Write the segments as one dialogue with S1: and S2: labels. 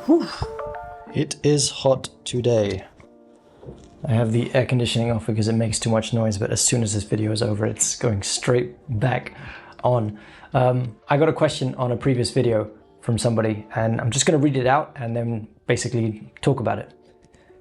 S1: Whew. It is hot today. I have the air conditioning off because it makes too much noise, but as soon as this video is over, it's going straight back on. I got a question on a previous video from somebody, and I'm just going to read it out and then basically talk about it.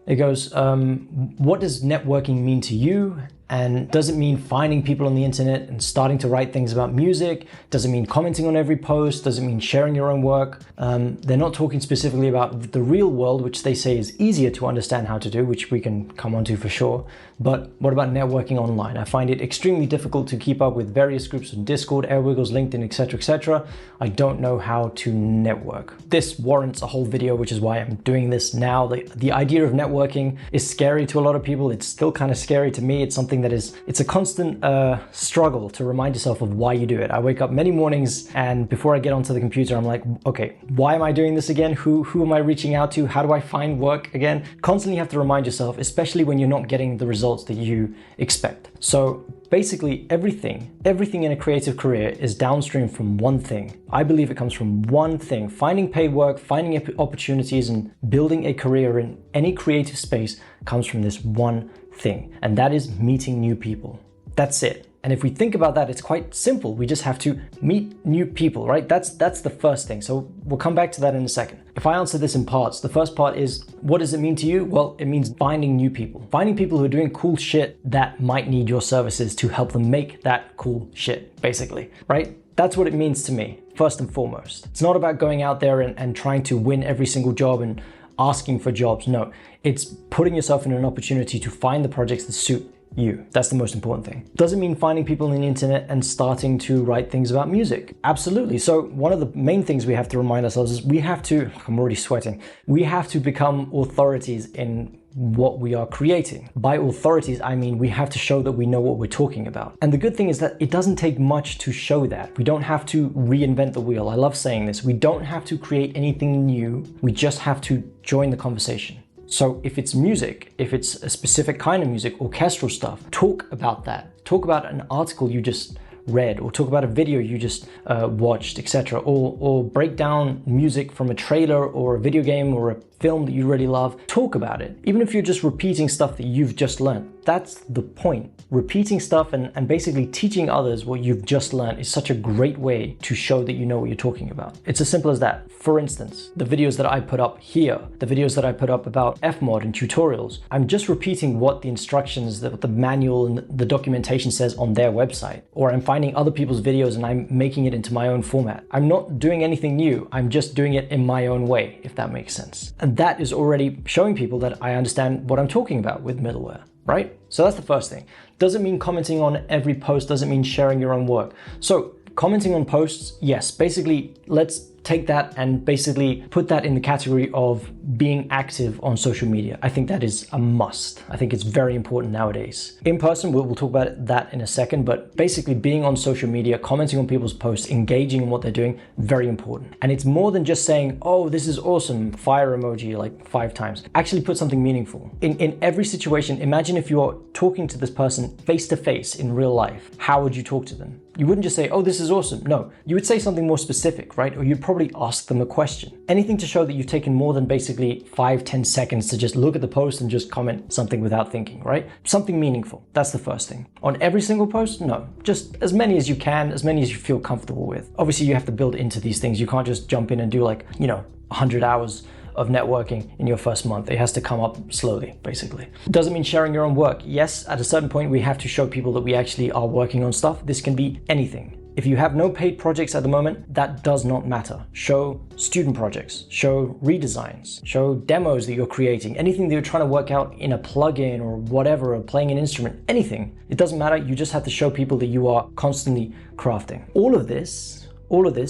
S1: It goes, what does networking mean to you? And does it mean finding people on the internet and starting to write things about music? Does it mean commenting on every post? Does it mean sharing your own work? They're not talking specifically about the real world, which they say is easier to understand how to do, which we can come onto for sure. But what about networking online? I find it extremely difficult to keep up with various groups on Discord, Airwiggles, LinkedIn, etc., etc. I don't know how to network. This warrants a whole video, which is why I'm doing this now. The idea of networking is scary to a lot of people. It's still kind of scary to me. It's something that it's a constant struggle to remind yourself of why you do it. I wake up many mornings and before I get onto the computer, I'm like, okay, why am I doing this again? Who am I reaching out to? How do I find work again? Constantly have to remind yourself, especially when you're not getting the results that you expect. So basically everything in a creative career is downstream from one thing. I believe it comes from one thing. Finding paid work, finding opportunities, and building a career in any creative space comes from this one thing, and that is meeting new people. That's it. And if we think about that, it's quite simple. We just have to meet new people, right? That's the first thing. So we'll come back to that in a second. If I answer this in parts, the first part is, what does it mean to you? Well, it means finding new people. Finding people who are doing cool shit that might need your services to help them make that cool shit, basically, right? That's what it means to me, first and foremost. It's not about going out there and trying to win every single job and asking for jobs. No, it's putting yourself in an opportunity to find the projects that suit you. That's the most important thing. Does it mean finding people on the internet and starting to write things about music? Absolutely. So one of the main things we have to remind ourselves is we have to, I'm already sweating, we have to become authorities in what we are creating. By authorities, I mean we have to show that we know what we're talking about. And the good thing is that it doesn't take much to show that. We don't have to reinvent the wheel. I love saying this. We don't have to create anything new. We just have to join the conversation. So if it's music, if it's a specific kind of music, orchestral stuff, talk about that. Talk about an article you just read, or talk about a video you just watched, etc. Or break down music from a trailer or a video game or a film that you really love. Talk about it. Even if you're just repeating stuff that you've just learned. That's the point. Repeating stuff and basically teaching others what you've just learned is such a great way to show that you know what you're talking about. It's as simple as that. For instance, the videos that I put up here, the videos that I put up about Fmod and tutorials, I'm just repeating what the instructions, the manual and the documentation says on their website. Or I'm finding other people's videos and I'm making it into my own format. I'm not doing anything new. I'm just doing it in my own way, if that makes sense. And that is already showing people that I understand what I'm talking about with middleware, right? So that's the first thing. Doesn't mean commenting on every post, doesn't mean sharing your own work. So commenting on posts, yes, basically let's take that and basically put that in the category of being active on social media. I think that is a must. I think it's very important nowadays. In person, we'll talk about that in a second, but basically being on social media, commenting on people's posts, engaging in what they're doing, very important. And it's more than just saying, oh, this is awesome, fire emoji like 5 times. Actually put something meaningful. In every situation, imagine if you're talking to this person face to face in real life, how would you talk to them? You wouldn't just say, oh, this is awesome. No, you would say something more specific, right? Or you'd probably ask them a question. Anything to show that you've taken more than basically 5-10 seconds to just look at the post and just comment something without thinking, right? Something meaningful. That's the first thing. On every single post? No. Just as many as you can, as many as you feel comfortable with. Obviously, you have to build into these things. You can't just jump in and do 100 hours of networking in your first month. It has to come up slowly, basically. Doesn't mean sharing your own work. Yes, at a certain point, we have to show people that we actually are working on stuff. This can be anything. If you have no paid projects at the moment, that does not matter. Show student projects, show redesigns, show demos that you're creating, anything that you're trying to work out in a plugin or whatever, or playing an instrument, anything. It doesn't matter. You just have to show people that you are constantly crafting. All of this,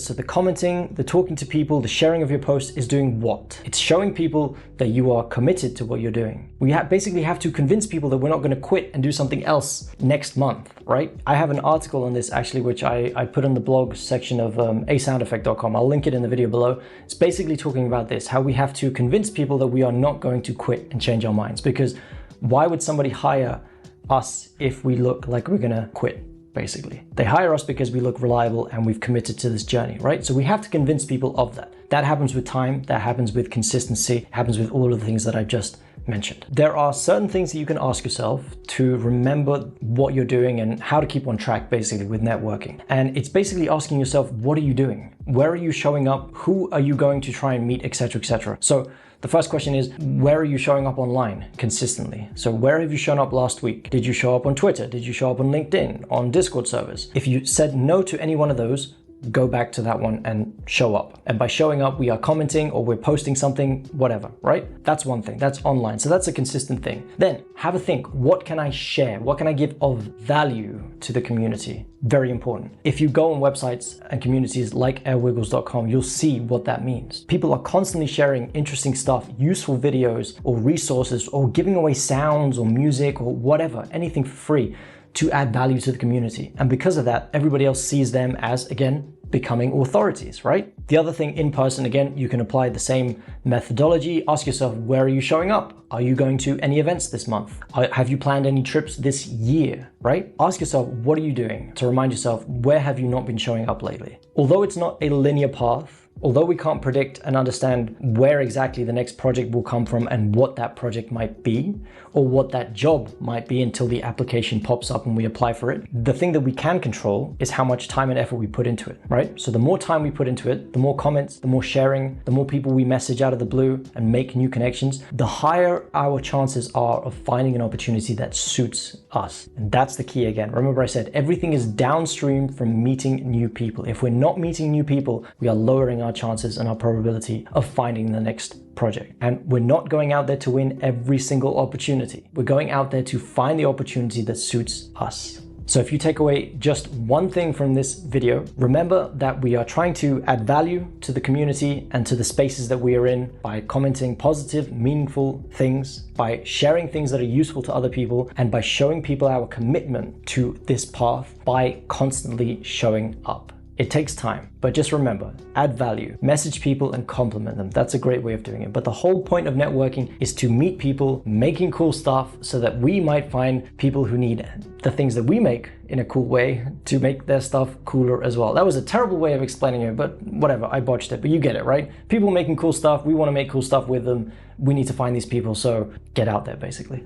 S1: so the commenting, the talking to people, the sharing of your posts is doing what? It's showing people that you are committed to what you're doing. We basically have to convince people that we're not going to quit and do something else next month, right? I have an article on this actually, which I put in the blog section of asoundeffect.com. I'll link it in the video below. It's basically talking about this, how we have to convince people that we are not going to quit and change our minds. Because why would somebody hire us if we look like we're going to quit? Basically, they hire us because we look reliable and we've committed to this journey, right? So we have to convince people of that. That happens with time, that happens with consistency, happens with all of the things that I've just mentioned. There are certain things that you can ask yourself to remember what you're doing and how to keep on track basically with networking. And it's basically asking yourself, what are you doing? Where are you showing up? Who are you going to try and meet, etc., etc. So the first question is, where are you showing up online consistently? So where have you shown up last week? Did you show up on Twitter? Did you show up on LinkedIn, on Discord servers? If you said no to any one of those, go back to that one and show up. And by showing up, we are commenting or we're posting something, whatever, right? That's one thing, that's online. So that's a consistent thing. Then have a think, what can I share? What can I give of value to the community? Very important. If you go on websites and communities like airwiggles.com, you'll see what that means. People are constantly sharing interesting stuff, useful videos or resources, or giving away sounds or music or whatever, anything for free to add value to the community. And because of that, everybody else sees them as, again, becoming authorities, right? The other thing, in person, again, you can apply the same methodology. Ask yourself, where are you showing up? Are you going to any events this month? Have you planned any trips this year, right? Ask yourself, what are you doing? To remind yourself, where have you not been showing up lately? Although it's not a linear path, although we can't predict and understand where exactly the next project will come from and what that project might be, or what that job might be until the application pops up and we apply for it, the thing that we can control is how much time and effort we put into it, right? So the more time we put into it, the more comments, the more sharing, the more people we message out of the blue and make new connections, the higher our chances are of finding an opportunity that suits us. And that's the key again. Remember I said, everything is downstream from meeting new people. If we're not meeting new people, we are lowering our chances and our probability of finding the next project. And we're not going out there to win every single opportunity. We're going out there to find the opportunity that suits us. So if you take away just one thing from this video, remember that we are trying to add value to the community and to the spaces that we are in by commenting positive, meaningful things, by sharing things that are useful to other people, and by showing people our commitment to this path by constantly showing up. It takes time, but just remember, add value, message people and compliment them. That's a great way of doing it. But the whole point of networking is to meet people making cool stuff so that we might find people who need the things that we make in a cool way to make their stuff cooler as well. That was a terrible way of explaining it, but whatever, I botched it, but you get it, right? People making cool stuff, we want to make cool stuff with them. We need to find these people, so get out there basically.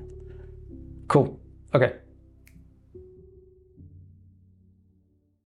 S1: Cool, okay.